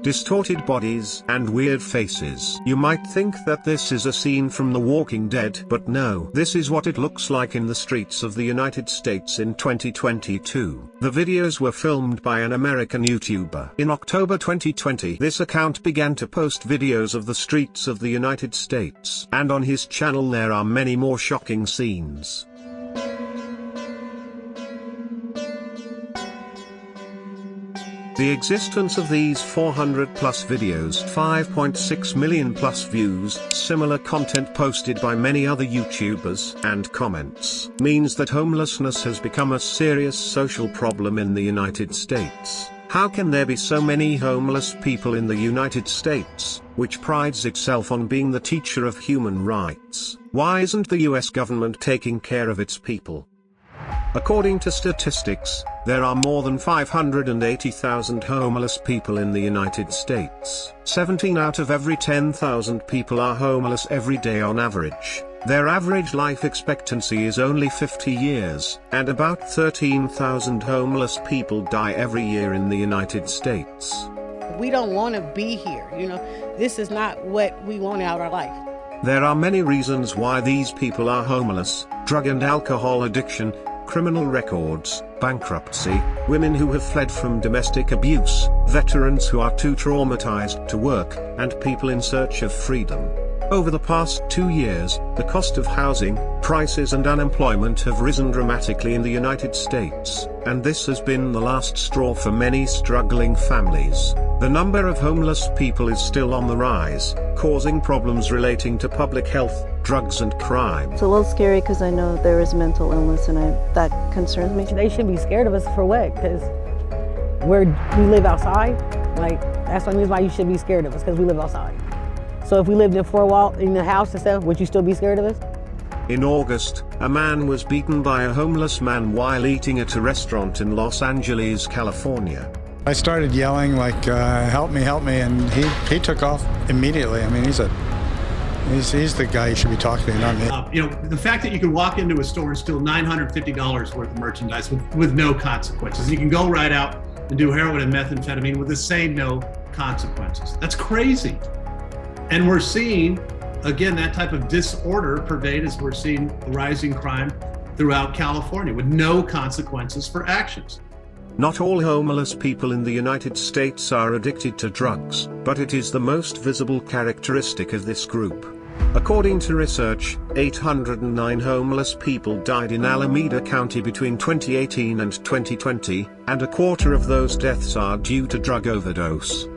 distorted bodies, and weird faces. You might think that this is a scene from The Walking Dead, but no. This is what it looks like in the streets of the United States in 2022. The videos were filmed by an American YouTuber. In October 2020, this account began to post videos of the streets of the United States. And on his channel there are many more shocking scenes. The existence of these 400 plus videos, 5.6 million plus views, similar content posted by many other YouTubers, and comments, means that homelessness has become a serious social problem in the United States. How can there be so many homeless people in the United States, which prides itself on being the teacher of human rights? Why isn't the US government taking care of its people? According to statistics, there are more than 580,000 homeless people in the United States. 17 out of every 10,000 people are homeless every day on average. Their average life expectancy is only 50 years, and about 13,000 homeless people die every year in the United States. We don't want to be here, this is not what we want out of our life. There are many reasons why these people are homeless: drug and alcohol addiction, criminal records, bankruptcy, women who have fled from domestic abuse, veterans who are too traumatized to work, and people in search of freedom. Over the past 2 years, the cost of housing, prices and unemployment have risen dramatically in the United States, and this has been the last straw for many struggling families. The number of homeless people is still on the rise, causing problems relating to public health, drugs and crime. It's a little scary because I know there is mental illness and that concerns me. They should be scared of us for what? Because we live outside? That's the reason why you should be scared of us, because we live outside. So if we lived in four wall in the house and stuff, would you still be scared of us? In August, a man was beaten by a homeless man while eating at a restaurant in Los Angeles, California. I started yelling help me, and he took off immediately. I mean, he's the guy you should be talking to, not me. The fact that you can walk into a store and steal $950 worth of merchandise with no consequences. You can go right out and do heroin and methamphetamine with the same no consequences. That's crazy. And we're seeing, again, that type of disorder pervade as we're seeing rising crime throughout California with no consequences for actions. Not all homeless people in the United States are addicted to drugs, but it is the most visible characteristic of this group. According to research, 809 homeless people died in Alameda County between 2018 and 2020, and a quarter of those deaths are due to drug overdose.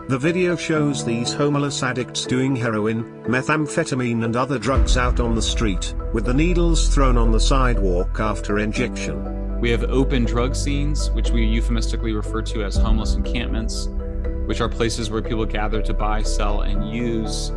The video shows these homeless addicts doing heroin, methamphetamine and other drugs out on the street, with the needles thrown on the sidewalk after injection. We have open drug scenes, which we euphemistically refer to as homeless encampments, which are places where people gather to buy, sell, and use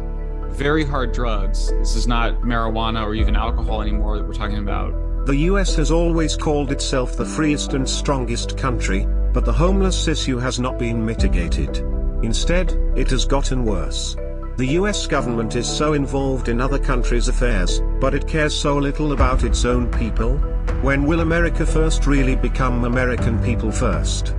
very hard drugs. This is not marijuana or even alcohol anymore that we're talking about. The US has always called itself the freest and strongest country, but the homeless issue has not been mitigated. Instead, it has gotten worse. The US government is so involved in other countries' affairs, but it cares so little about its own people. When will America first really become American people first?